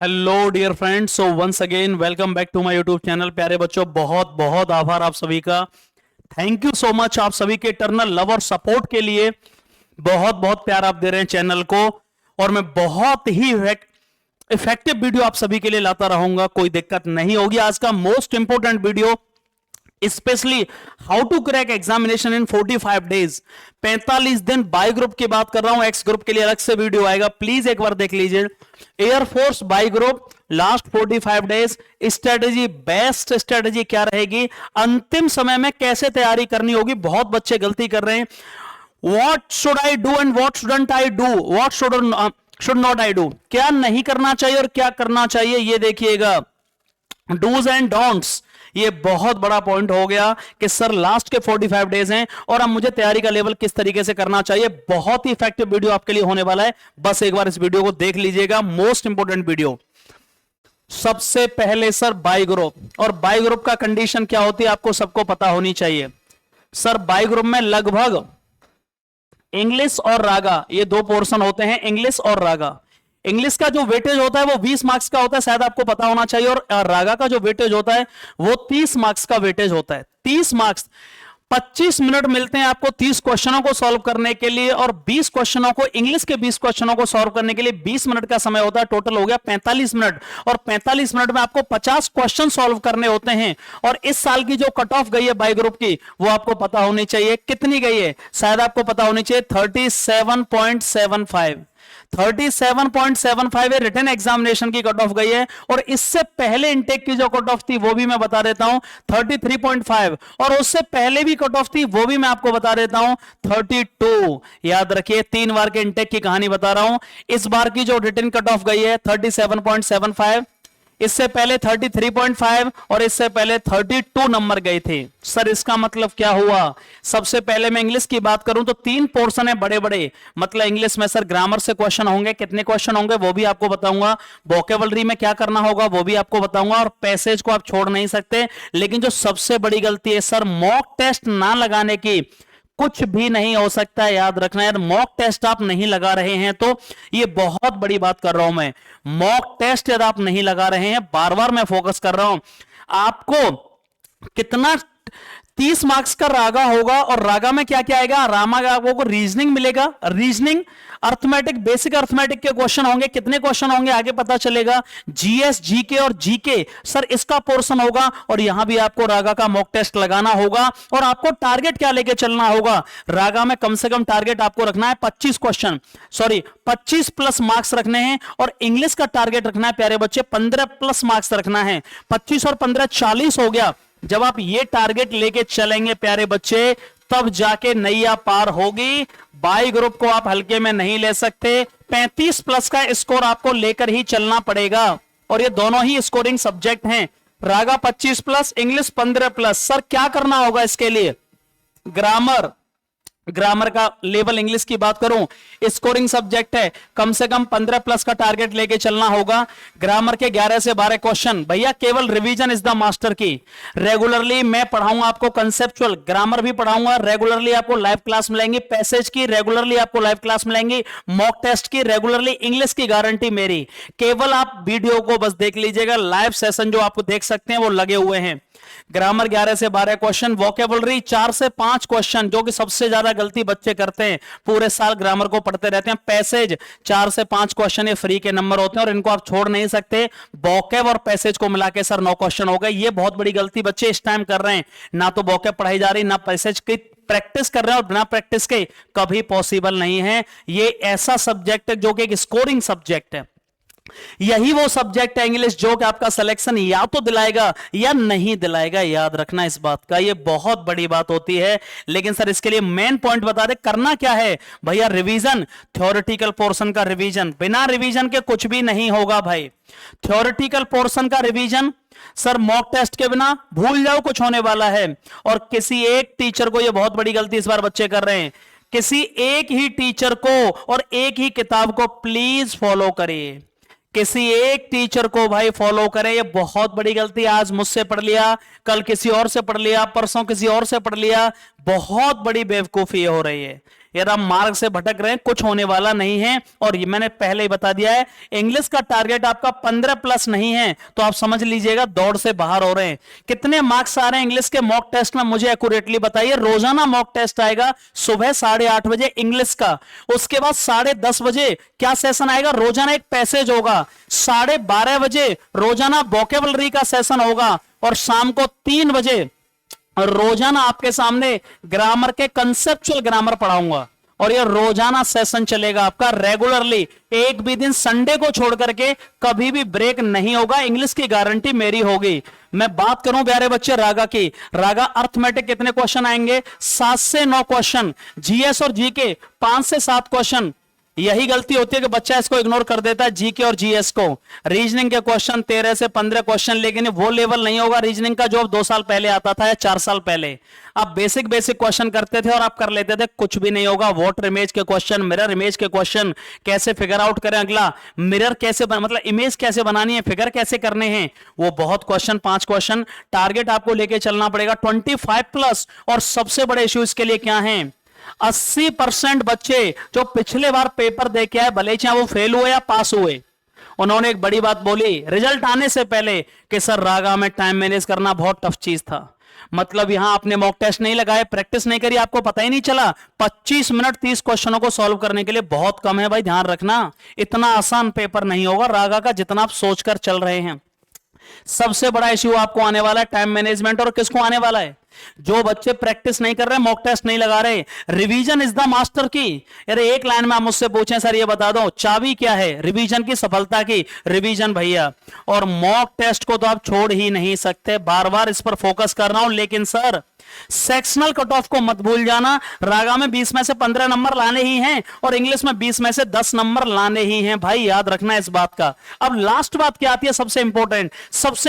Hello dear friends, so once again welcome back to my YouTube channel. प्यारे बच्चों, बहुत बहुत आभार आप सभी का। थैंक यू सो मच आप सभी के इटर्नल लव और सपोर्ट के लिए। बहुत बहुत प्यार आप दे रहे हैं चैनल को, और मैं बहुत ही इफेक्टिव वीडियो आप सभी के लिए लाता रहूंगा। कोई दिक्कत नहीं होगी। आज का most important video, specially how to crack examination in 45 days, 45 दिन। बाई ग्रुप की बात कर रहा हूं, एक्स ग्रुप के लिए अलग से वीडियो आएगा, प्लीज एक बार देख लीजिए। Air force by group last 45 days strategy, best strategy क्या रहेगी, अंतिम समय में कैसे तैयारी करनी होगी। बहुत बच्चे गलती कर रहे हैं। What should I do and what shouldn't I do, what should not I do, क्या नहीं करना चाहिए और क्या करना चाहिए, ये देखिएगा। डूज एंड डोंट्स, ये बहुत बड़ा पॉइंट हो गया कि सर लास्ट के 45 डेज हैं और अब मुझे तैयारी का लेवल किस तरीके से करना चाहिए। बहुत ही इफेक्टिव वीडियो आपके लिए होने वाला है, बस एक बार इस वीडियो को देख लीजिएगा। Most important video. सबसे पहले सर बाई ग्रुप, और बाई ग्रुप का कंडीशन क्या होती है आपको सबको पता होनी चाहिए। सर बाई ग्रुप में लगभग इंग्लिश और रागा, ये दो पोर्शन होते हैं, इंग्लिश और रागा। इंग्लिश का जो वेटेज होता है वो 20 मार्क्स का होता है, शायद आपको पता होना चाहिए, और रागा का जो वेटेज होता है वो 30 मार्क्स का वेटेज होता है। 30 मार्क्स, 25 मिनट मिलते हैं आपको 30 क्वेश्चनों को सॉल्व करने के लिए, और 20 क्वेश्चनों को, इंग्लिश के 20 क्वेश्चनों को सॉल्व करने के लिए 20 मिनट का समय होता है। टोटल हो गया 45 मिनट, और 45 मिनट में आपको 50 क्वेश्चन सॉल्व करने होते हैं। और इस साल की जो कट ऑफ गई है बाई ग्रुप की, वो आपको पता होनी चाहिए। कितनी गई है शायद आपको पता होनी चाहिए, 37.75। 37.75 रिटन एग्जामिनेशन की कट ऑफ गई है। और इससे पहले इनटेक की जो कट ऑफ थी वो भी मैं बता देता हूं, 33.5, और उससे पहले भी कट ऑफ थी वो भी मैं आपको बता देता हूं, 32। याद रखिए, 3 बार के इनटेक की कहानी बता रहा हूं। इस बार की जो रिटन कट ऑफ गई है 37.75, इससे पहले 33.5, और इससे पहले 32 नंबर गए थे। सर इसका मतलब क्या हुआ। सबसे पहले मैं इंग्लिश की बात करूं तो 3 पोर्शन है बड़े बड़े, मतलब इंग्लिश में सर ग्रामर से क्वेश्चन होंगे, कितने क्वेश्चन होंगे वो भी आपको बताऊंगा। वोकेबलरी में क्या करना होगा वो भी आपको बताऊंगा, और पैसेज को आप छोड़ नहीं सकते। लेकिन जो सबसे बड़ी गलती है सर, मॉक टेस्ट ना लगाने की। कुछ भी नहीं हो सकता है, याद रखना यार। मॉक टेस्ट आप नहीं लगा रहे हैं तो, ये बहुत बड़ी बात कर रहा हूं मैं, मॉक टेस्ट यदि आप नहीं लगा रहे हैं, बार बार मैं फोकस कर रहा हूं, आपको कितना 30 मार्क्स का रागा होगा, और रागा में क्या क्या आएगा, रामा का आपको रीजनिंग मिलेगा, रीजनिंग, अर्थमेटिक, बेसिक अर्थमेटिक के क्वेश्चन होंगे। कितने क्वेश्चन होंगे आगे पता चलेगा। जीएस, जीके और जीके, सर इसका पोर्शन होगा, और यहां भी आपको रागा का मॉक टेस्ट लगाना होगा। और आपको टारगेट क्या लेके चलना होगा, रागा में कम से कम टारगेट आपको रखना है 25 क्वेश्चन, सॉरी 25 प्लस मार्क्स रखने हैं। और इंग्लिश का टारगेट रखना है प्यारे बच्चे 15 प्लस मार्क्स रखना है। 25 और 15 40 हो गया। जब आप ये टारगेट लेके चलेंगे प्यारे बच्चे, तब जाके नैया पार होगी। बाई ग्रुप को आप हल्के में नहीं ले सकते। 35 प्लस का स्कोर आपको लेकर ही चलना पड़ेगा, और ये दोनों ही स्कोरिंग सब्जेक्ट हैं। रागा 25 प्लस, इंग्लिश 15 प्लस। सर क्या करना होगा इसके लिए, ग्रामर, ग्रामर का लेवल इंग्लिश की बात करूं, स्कोरिंग सब्जेक्ट है, कम से कम 15 प्लस का टारगेट लेके चलना होगा। ग्रामर के 11 से 12 क्वेश्चन, भैया केवल रिवीजन इज द मास्टर की। रेगुलरली मैं पढ़ाऊंगा आपको, कंसेप्चुअल ग्रामर भी पढ़ाऊंगा, रेगुलरली आपको लाइव क्लास मिलेंगी, पैसेज की रेगुलरली आपको लाइव क्लास मिलेंगी, मॉक टेस्ट की रेगुलरली, इंग्लिश की गारंटी मेरी। केवल आप वीडियो को बस देख लीजिएगा, लाइव सेशन जो आपको देख सकते हैं वो लगे हुए हैं। ग्रामर 11 से 12 क्वेश्चन, वोकेबलरी 4 से 5 क्वेश्चन, जो कि सबसे ज्यादा गलती बच्चे करते हैं, पूरे साल ग्रामर को पढ़ते रहते हैं। पैसेज 4 से 5 क्वेश्चन, ये फ्री के नंबर होते हैं और इनको आप छोड़ नहीं सकते। वोकेब और पैसेज को मिला के सर 9 क्वेश्चन हो गए। ये बहुत बड़ी गलती बच्चे इस टाइम कर रहे हैं, ना तो वोकेब पढ़ाई जा रही, ना पैसेज की प्रैक्टिस कर रहे हैं, और बिना प्रैक्टिस के कभी पॉसिबल नहीं है। ये ऐसा सब्जेक्ट है जो कि एक स्कोरिंग सब्जेक्ट है। यही वो सब्जेक्ट है इंग्लिश जो कि आपका सिलेक्शन या तो दिलाएगा या नहीं दिलाएगा। याद रखना इस बात का, ये बहुत बड़ी बात होती है। लेकिन सर इसके लिए मेन पॉइंट बता दे, करना क्या है भैया, रिवीजन, थ्योरेटिकल पोर्शन का रिवीजन। बिना रिवीजन के कुछ भी नहीं होगा भाई। थ्योरेटिकल पोर्शन का रिवीजन, सर मॉक टेस्ट के बिना भूल जाओ कुछ होने वाला है। और किसी एक टीचर को, ये बहुत बड़ी गलती इस बार बच्चे कर रहे हैं, किसी एक ही टीचर को और एक ही किताब को प्लीज फॉलो करिए। किसी एक टीचर को भाई फॉलो करें, ये बहुत बड़ी गलती। आज मुझसे पढ़ लिया, कल किसी और से पढ़ लिया, परसों किसी और से पढ़ लिया, बहुत बड़ी बेवकूफी हो रही है। यार आप मार्ग से भटक रहे हैं, कुछ होने वाला नहीं है। और ये मैंने पहले ही बता दिया है, इंग्लिश का टारगेट आपका 15 प्लस नहीं है तो आप समझ लीजिएगा दौड़ से बाहर हो रहे हैं। कितने मार्क्स आ रहे हैं इंग्लिश के मॉक टेस्ट में मुझे एक्यूरेटली बताइए। रोजाना मॉक टेस्ट आएगा सुबह 8:30 बजे इंग्लिश का, उसके बाद 10:30 बजे क्या सेशन आएगा, रोजाना एक पैसेज होगा, 12:30 बजे रोजाना वोकेबलरी का सेशन होगा, और शाम को 3 बजे रोजाना आपके सामने ग्रामर के कंसेप्चुअल ग्रामर पढ़ाऊंगा। और ये रोजाना सेशन चलेगा आपका रेगुलरली, एक भी दिन संडे को छोड़ करके कभी भी ब्रेक नहीं होगा। इंग्लिश की गारंटी मेरी होगी। मैं बात करूं प्यारे बच्चे रागा की, रागा अर्थमेटिक कितने क्वेश्चन आएंगे, 7 से 9 क्वेश्चन, जीएस और जीके 5 से 7 क्वेश्चन। यही गलती होती है कि बच्चा इसको इग्नोर कर देता है जीके और जीएस को। रीजनिंग के क्वेश्चन 13 से 15 क्वेश्चन, लेकिन वो लेवल नहीं होगा रीजनिंग का जो अब 2 साल पहले आता था या 4 साल पहले। आप बेसिक क्वेश्चन करते थे और आप कर लेते थे, कुछ भी नहीं होगा। वाटर इमेज के क्वेश्चन, मिरर इमेज के क्वेश्चन, कैसे फिगर आउट करें, अगला मिरर कैसे मतलब इमेज कैसे बनानी है, फिगर कैसे करने हैं, वो बहुत क्वेश्चन, 5 क्वेश्चन। टारगेट आपको लेके चलना पड़ेगा 25 प्लस। और सबसे बड़े इश्यू इसके लिए क्या है, 80% बच्चे जो पिछले बार पेपर दे के आए, भले चाहे वो फेल हुए या पास हुए, उन्होंने एक बड़ी बात बोली रिजल्ट आने से पहले कि सर रागा में टाइम मैनेज करना बहुत टफ चीज था। मतलब यहां आपने मॉक टेस्ट नहीं लगाए, प्रैक्टिस नहीं करी, आपको पता ही नहीं चला। 25 मिनट 30 क्वेश्चनों को सॉल्व करने के लिए बहुत कम है भाई, ध्यान रखना। इतना आसान पेपर नहीं होगा रागा का जितना आप सोचकर चल रहे हैं। सबसे बड़ा इश्यू आपको आने वाला है टाइम मैनेजमेंट। और किसको आने वाला है, जो बच्चे प्रैक्टिस नहीं कर रहे, मॉक टेस्ट नहीं लगा रहे। रिवीजन इज द मास्टर की। अरे एक लाइन में आप मुझसे पूछें सर ये बता दो चाबी क्या है रिवीजन की सफलता की, रिवीजन भैया। और मॉक टेस्ट को तो आप छोड़ ही नहीं सकते, बार बार इस पर फोकस कर रहा हूं। लेकिन सर सेक्शनल कट ऑफ को मत भूल जाना। रागा में 20 में से 15 नंबर लाने ही हैं और इंग्लिश में 20 में से 10 नंबर लाने ही हैं भाई, याद रखना इस बात का। अब लास्ट बात क्या आती है, सबसे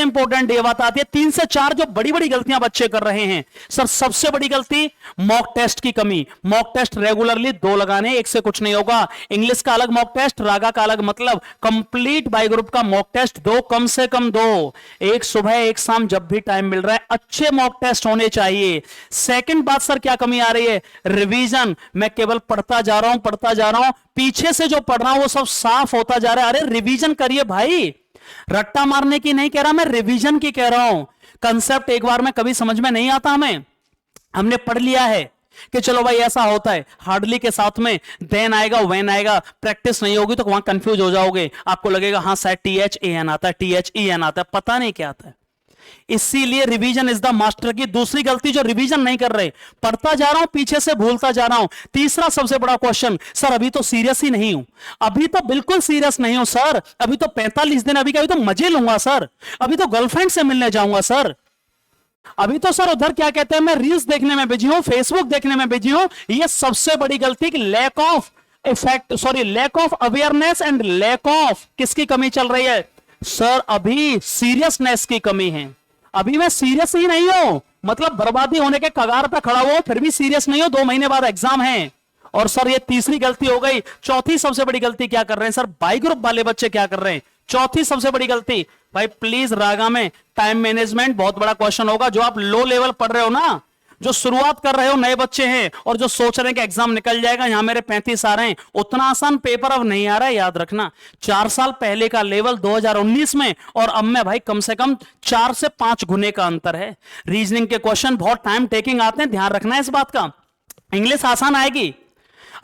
इंपॉर्टेंट ये बात आती है, 3 से 4 जो बड़ी बड़ी गलतियां बच्चे कर रहे हैं। सर सबसे बड़ी गलती मॉक टेस्ट की कमी। मॉक टेस्ट रेगुलरली 2 लगाने, एक से कुछ नहीं होगा। इंग्लिश का अलग मॉक टेस्ट, रागा का अलग, मतलब कंप्लीट बाय ग्रुप का मॉक टेस्ट 2, कम से कम 2, एक सुबह एक शाम जब भी टाइम मिल रहा है। अच्छे मॉक टेस्ट होने चाहिए। सेकंड बात सर क्या कमी आ रही है, रिवीजन। मैं केवल पढ़ता जा रहा हूं, पीछे से जो पढ़ रहा हूं वो सब साफ होता जा रहा है। अरे रिवीजन करिए भाई, रट्टा मारने की नहीं कह रहा मैं, रिवीजन की कह रहा हूं। कंसेप्ट एक बार में कभी समझ में नहीं आता हमें, हमने पढ़ लिया है कि चलो भाई ऐसा होता है, हार्डली के साथ में देन आएगा व्हेन आएगा, प्रैक्टिस नहीं होगी तो वहां कंफ्यूज हो जाओगे। आपको लगेगा हाँ शायद THAN आता है, THEN आता है, पता नहीं क्या आता है। इसीलिए रिवीजन इज द मास्टर की। दूसरी गलती जो रिवीजन नहीं कर रहे, पढ़ता जा रहा हूं पीछे से भूलता जा रहा हूं। तीसरा सबसे बड़ा क्वेश्चन, सर अभी तो सीरियस ही नहीं हूं, अभी तो बिल्कुल सीरियस नहीं हूं सर, अभी तो 45 दिन अभी तो मजे लूंगा सर, अभी तो गर्लफ्रेंड से मिलने जाऊंगा सर, अभी तो सर उधर क्या कहते हैं मैं रील्स देखने में बिजी हूं, फेसबुक देखने में बिजी हूं। यह सबसे बड़ी गलती कि lack of awareness and lack of किसकी कमी चल रही है सर, अभी सीरियसनेस की कमी है। अभी मैं सीरियस ही नहीं हूं, मतलब बर्बादी होने के कगार पे खड़ा हुआ, फिर भी सीरियस नहीं हो, 2 महीने बाद एग्जाम है। और सर ये तीसरी गलती हो गई। चौथी सबसे बड़ी गलती क्या कर रहे हैं सर, बाई ग्रुप वाले बच्चे क्या कर रहे हैं, चौथी सबसे बड़ी गलती भाई प्लीज रागा में टाइम मैनेजमेंट बहुत बड़ा क्वेश्चन होगा। जो आप लो लेवल पढ़ रहे हो ना, जो शुरुआत कर रहे हो, नए बच्चे हैं और जो सोच रहे हैं कि एग्जाम निकल जाएगा, यहां मेरे 35 आ रहे हैं, उतना आसान पेपर अब नहीं आ रहा है। याद रखना 4 साल पहले का लेवल 2019 में और अब में भाई कम से कम 4 से 5 गुने का अंतर है। रीजनिंग के क्वेश्चन बहुत टाइम टेकिंग आते हैं, ध्यान रखना है इस बात का। इंग्लिश आसान आएगी,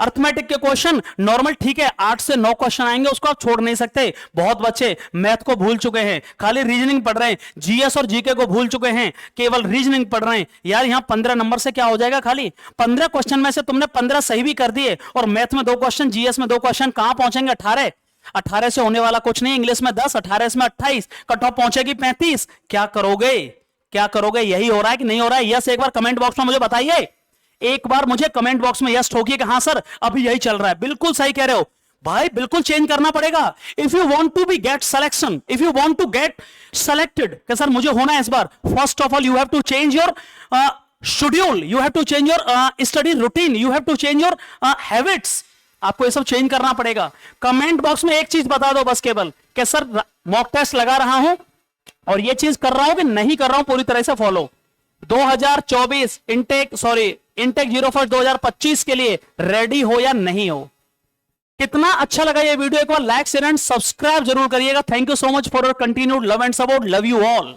अर्थमेटिक के क्वेश्चन नॉर्मल ठीक है, 8 से 9 क्वेश्चन आएंगे, उसको आप छोड़ नहीं सकते। बहुत बच्चे मैथ को भूल चुके हैं, खाली रीजनिंग पढ़ रहे हैं, जीएस और जीके को भूल चुके हैं, केवल रीजनिंग पढ़ रहे हैं। यार यहां 15 नंबर से क्या हो जाएगा, खाली 15 क्वेश्चन में से तुमने 15 सही भी कर दिए और मैथ में 2 क्वेश्चन, जीएस में 2 क्वेश्चन, कहां पहुंचेंगे 18 से होने वाला कुछ नहीं। इंग्लिश में 10, 18 में 28, कट ऑफ पहुंचेगी 35। क्या करोगे, यही हो रहा है कि नहीं हो रहा है? यस एक बार कमेंट बॉक्स में मुझे बताइए, एक बार मुझे कमेंट बॉक्स में यस ठोकिए कि हाँ सर अभी यही चल रहा है। बिल्कुल सही कह रहे हो भाई, बिल्कुल चेंज करना पड़ेगा। If you want to be get selection, if you want to get selected कि सर मुझे होना है इस बार, first of all you have to change your schedule, you have to change your study routine, you have to change your habits. आपको ये सब change करना पड़ेगा। कमेंट बॉक्स में एक चीज बता दो बस केवल कि सर मॉक टेस्ट लगा रहा हूं और ये चीज कर रहा हूं कि नहीं कर रहा हूं पूरी तरह से फॉलो। 2024 इनटेक इंटेक 01 2025 के लिए रेडी हो या नहीं हो। कितना अच्छा लगा ये वीडियो, एक बार लाइक शेयर एंड सब्सक्राइब जरूर करिएगा। Thank you so much for your continued love and support. Love you all.